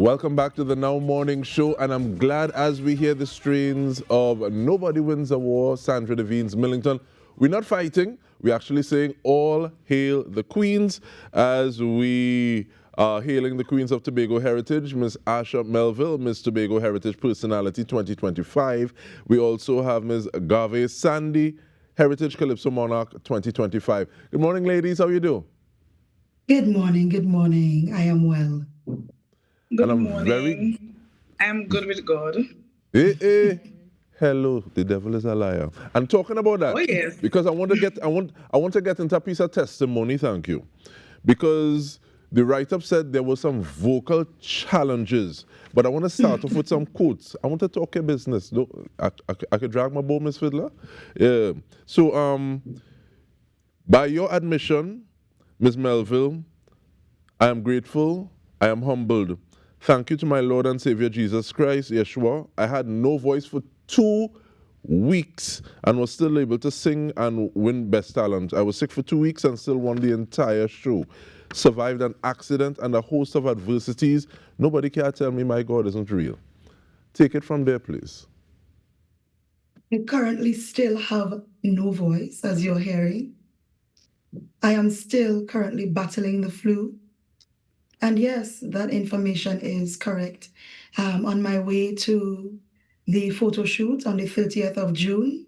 Welcome back to the Now Morning Show, and I'm glad as we hear the strains of Nobody Wins a War, Sandra Devine's Millington. We're not fighting, we're actually saying all hail the Queens as we are hailing the Queens of Tobago Heritage, Miss Asha Melville, Miss Tobago Heritage Personality 2025. We also have Miss Garvé Sandy, Heritage Calypso Monarch 2025. Good morning, ladies, how you do? Good morning. I am well. And Good I'm morning. I'm good with God. Eh. Hello, the devil is a liar. And talking about that, Oh yes. because I want to get into a piece of testimony, thank you. Because the write-up said there were some vocal challenges. But I want to start off with some quotes. I want to talk your business. I could drag my bow, Miss Fiddler. Yeah. So by your admission, Miss Melville, I am grateful, I am humbled. Thank you to my Lord and Savior Jesus Christ, Yeshua. I had no voice for 2 weeks and was still able to sing and win Best Talent. I was sick for 2 weeks and still won the entire show. Survived an accident and a host of adversities. Nobody can tell me my God isn't real. Take it from there, please. I currently still have no voice, as you're hearing. I am still currently battling the flu. And yes, that information is correct. On my way to the photo shoot on the 30th of June,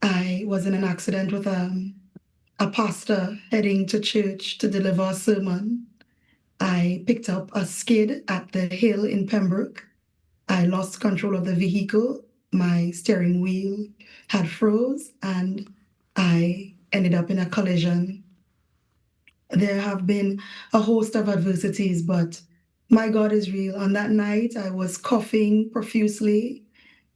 I was in an accident with a pastor heading to church to deliver a sermon. I picked up a skid at the hill in Pembroke. I lost control of the vehicle. My steering wheel had froze and I ended up in a collision. There have been a host of adversities, but my God is real. On that night, I was coughing profusely.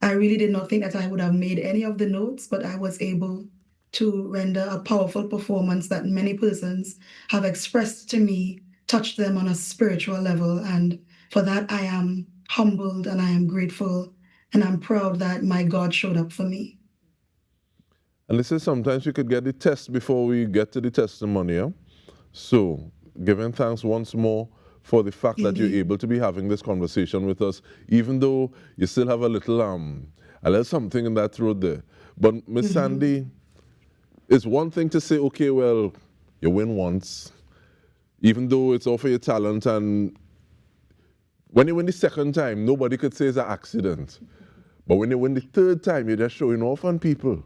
I really did not think that I would have made any of the notes, but I was able to render a powerful performance that many persons have expressed to me, touched them on a spiritual level. And for that, I am humbled and I am grateful. And I'm proud that my God showed up for me. And this is sometimes we could get the test before we get to the testimony. Yeah? So, giving thanks once more for the fact that you're able to be having this conversation with us, even though you still have a little something in that throat there. But Miss Sandy, it's one thing to say, okay, well, you win once, even though it's all for your talent, and when you win the second time, nobody could say it's an accident. But when you win the third time, you're just showing off on people.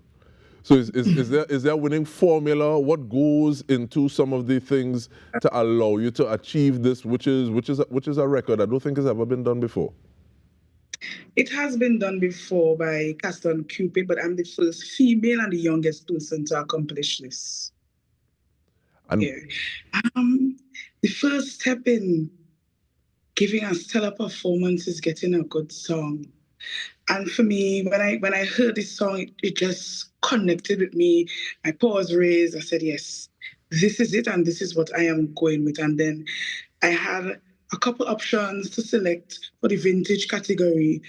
So is there a winning formula? What goes into some of the things to allow you to achieve this, which is a record I don't think has ever been done before? It has been done before by Caston Cupid, but I'm the first female and the youngest person to accomplish this. And Yeah. The first step in giving a stellar performance is getting a good song. And for me, when I heard this song, it just connected with me. My paw was raised. I said, yes, this is it, and this is what I am going with. And then I had a couple options to select for the vintage category.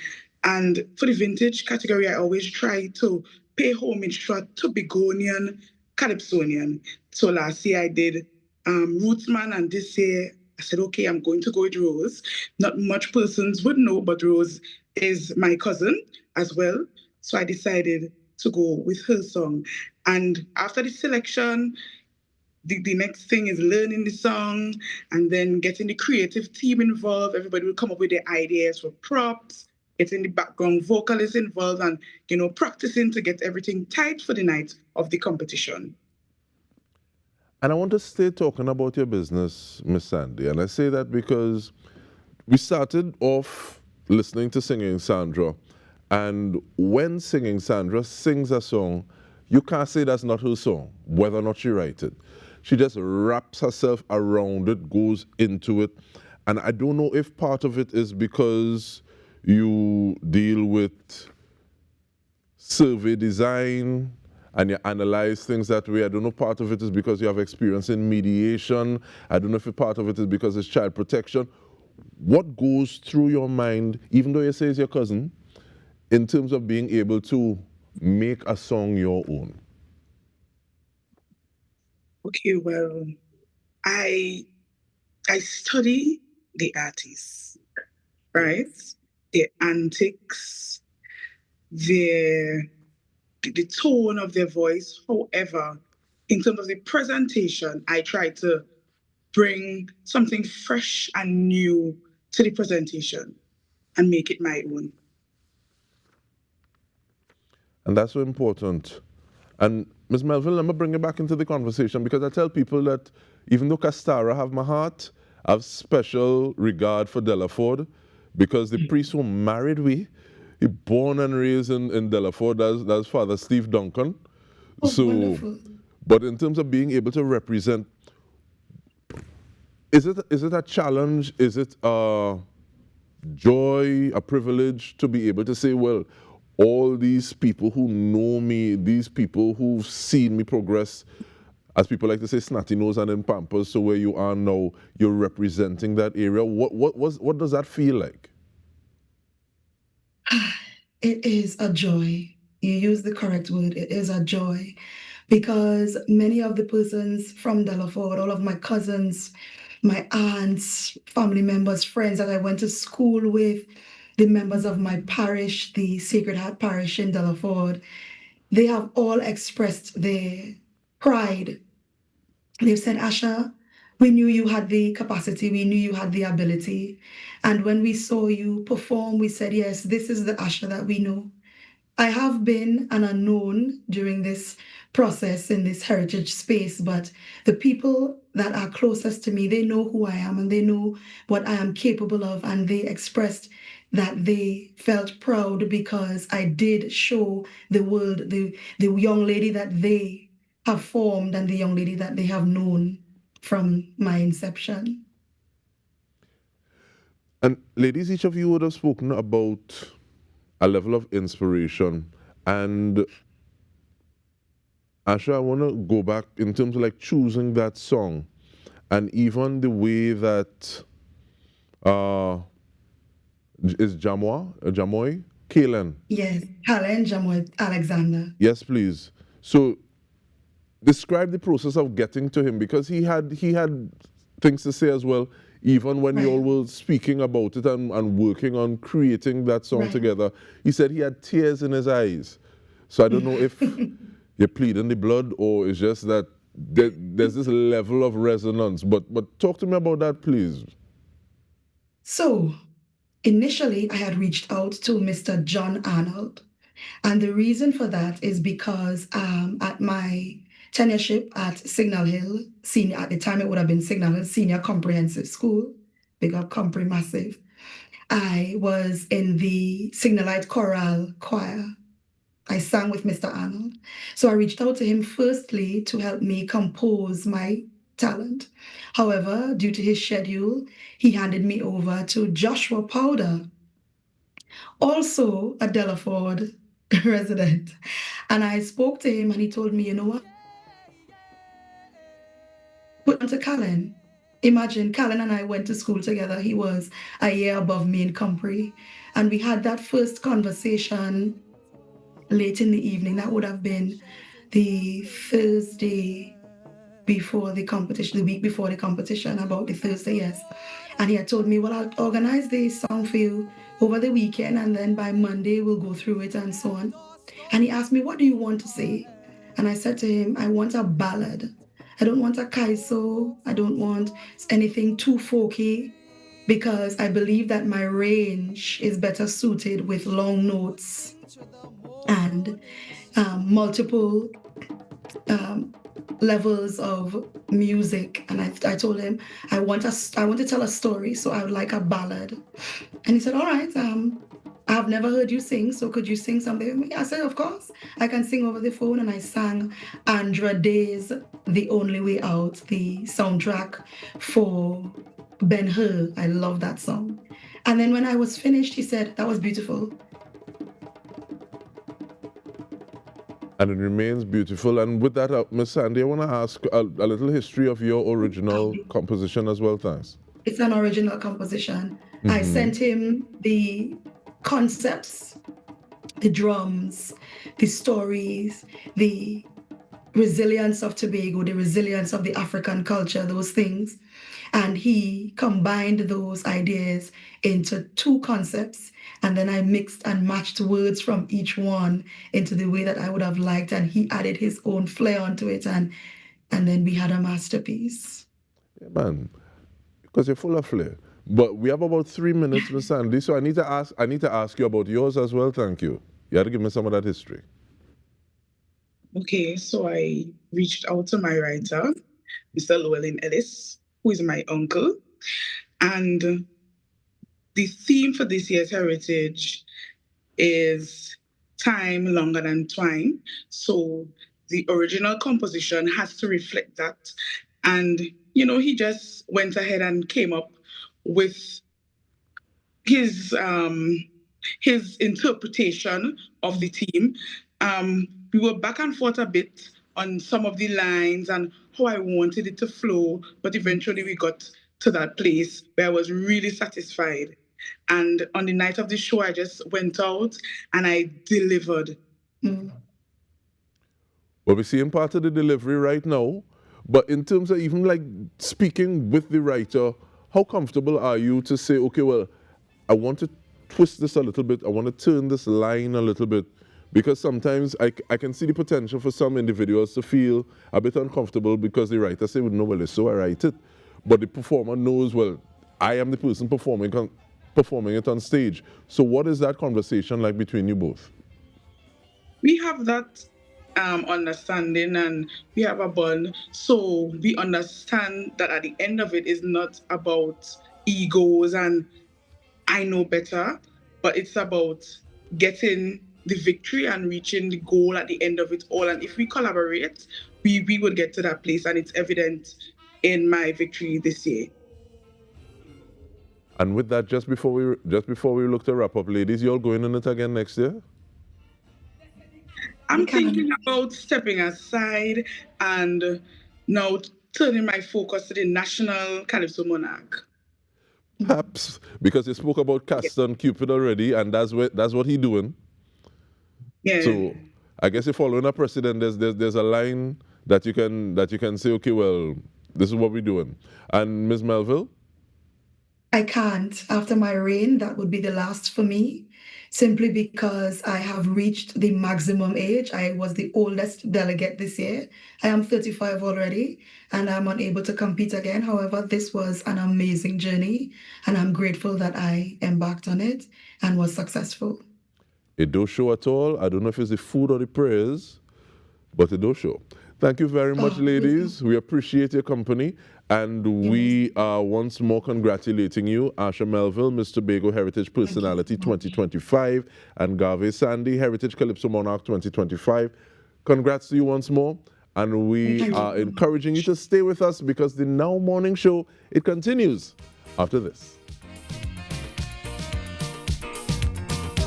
And for the vintage category, I always try to pay homage to a Tobagonian Calypsonian. So last year I did Rootsman, and this year I said, okay, I'm going to go with Rose. Not much persons would know, but Rose is my cousin as well. So I decided to go with her song. And after the selection, the next thing is learning the song and then getting the creative team involved. Everybody will come up with their ideas for props, getting the background vocalists involved, and practicing to get everything tight for the night of the competition. And I want to stay talking about your business, Miss Sandy. And I say that because we started off listening to Singing Sandra. And when Singing Sandra sings a song, you can't say that's not her song, whether or not she writes it. She just wraps herself around it, goes into it. And I don't know if part of it is because you deal with survey design and you analyze things that way. I don't know if part of it is because you have experience in mediation. I don't know if part of it is because it's child protection. What goes through your mind, even though you say it's your cousin, in terms of being able to make a song your own? Okay, well, I study the artist. right? Their antics, the tone of their voice. However, in terms of the presentation, I try to bring something fresh and new to the presentation and make it my own. And that's so important. And Ms. Melville, let me bring you back into the conversation, because I tell people that even though Castara have my heart, I have special regard for Delaford, because the priest who married we, he born and raised in Delaford, that's Father Steve Duncan. Oh, So, wonderful. but in terms of being able to represent, is it a challenge? Is it a joy, a privilege to be able to say, well, all these people who know me, these people who've seen me progress, as people like to say, snotty nose and in Pampers, so where you are now, you're representing that area. What does that feel like? It is a joy. You use the correct word. It is a joy, because many of the persons from Delaford, all of my cousins, my aunts, family members, friends that I went to school with, the members of my parish, the Sacred Heart Parish in Delaford, they have all expressed their pride. They've said, Asha, we knew you had the capacity, we knew you had the ability. And when we saw you perform, we said, yes, this is the Asha that we know. I have been an unknown during this process in this heritage space, but the people that are closest to me, they know who I am and they know what I am capable of, and they expressed that they felt proud because I did show the world the young lady that they have formed and the young lady that they have known from my inception. And ladies, each of you would have spoken about a level of inspiration. And Asha, I want to go back in terms of like choosing that song, and even the way that is Jamoy? Kalen. Yes, Helen Jamoy Alexander. Yes, please. So describe the process of getting to him, because he had things to say as well, even when you all were speaking about it and working on creating that song together. He said he had tears in his eyes. So I don't know if you're pleading the blood, or it's just that there's this level of resonance. But talk to me about that, please. So initially, I had reached out to Mr. John Arnold. And the reason for that is because at my tenureship at Signal Hill, senior, at the time it would have been Signal Hill Senior Comprehensive School, big up Compre Massive, I was in the Signalite Chorale Choir. I sang with Mr. Arnold. So I reached out to him firstly to help me compose my talent. However, due to his schedule, he handed me over to Joshua Powder, also a Delaford resident. And I spoke to him and he told me, you know what? Put on to Callan. Imagine, Callan and I went to school together. He was a year above me in Compre. And we had that first conversation late in the evening. That would have been the Thursday before the competition, the week before the competition, about the Thursday, yes. And he had told me, well, I'll organize the song for you over the weekend, and then by Monday we'll go through it and so on. And he asked me, what do you want to say? And I said to him, I want a ballad. I don't want a Calypso. I don't want anything too folky, because I believe that my range is better suited with long notes and multiple levels of music. And I told him I want to tell a story, so I would like a ballad. And he said, all right, I've never heard you sing, so could you sing something with me? I said, of course, I can sing over the phone. And I sang Andra Day's The Only Way Out, the soundtrack for Ben-Hur. I love that song. And then when I was finished, he said, that was beautiful. And it remains beautiful. And with that, Miss Sandy, I want to ask a little history of your original composition as well, thanks. It's an original composition. I sent him the concepts, the drums, the stories, the resilience of Tobago, the resilience of the African culture, those things. And he combined those ideas into 2 concepts. And then I mixed and matched words from each one into the way that I would have liked. And he added his own flair onto it. And then we had a masterpiece. Yeah, man, because you're full of flair. But we have about 3 minutes, Miss Sandy. So I need to ask you about yours as well. Thank you. You had to give me some of that history. Okay, so I reached out to my writer, Mr. Llewellyn Ellis, who is my uncle. And the theme for this year's Heritage is time longer than twine. So the original composition has to reflect that. And, he just went ahead and came up with his interpretation of the theme. We were back and forth a bit on some of the lines and how I wanted it to flow, but eventually we got to that place where I was really satisfied. And on the night of the show, I just went out and I delivered. Mm. Well, we're seeing part of the delivery right now, but in terms of even like speaking with the writer, how comfortable are you to say, okay, well, I want to twist this a little bit, I want to turn this line a little bit, because sometimes I can see the potential for some individuals to feel a bit uncomfortable because the writer say, well, no, well, so I write it, but the performer knows, well, I am the person performing it on stage. So what is that conversation like between you both? We have that understanding and we have a bond. So we understand that at the end of it is not about egos and I know better, but it's about getting the victory and reaching the goal at the end of it all. And if we collaborate, we would get to that place, and it's evident in my victory this year. And with that, just before we look to wrap up, ladies, you all going in it again next year? I'm thinking about stepping aside and now turning my focus to the national Calypso Monarch. Perhaps because you spoke about Caston Cupid already, and that's what he's doing. Yeah. So I guess you're following a precedent. There's a line that you can say, okay, well, this is what we're doing. And Ms. Melville? I can't. After my reign, that would be the last for me, simply because I have reached the maximum age. I was the oldest delegate this year. I am 35 already, and I'm unable to compete again. However, this was an amazing journey, and I'm grateful that I embarked on it and was successful. It don't show at all. I don't know if it's the food or the prayers, but it don't show. Thank you very much, ladies. We appreciate your company. And we are once more congratulating you, Asha Melville, Miss Tobago Heritage Personality 2025, and Garvé Sandy, Heritage Calypso Monarch 2025. Congrats to you once more. And we are encouraging you to stay with us because the Now Morning Show, it continues after this.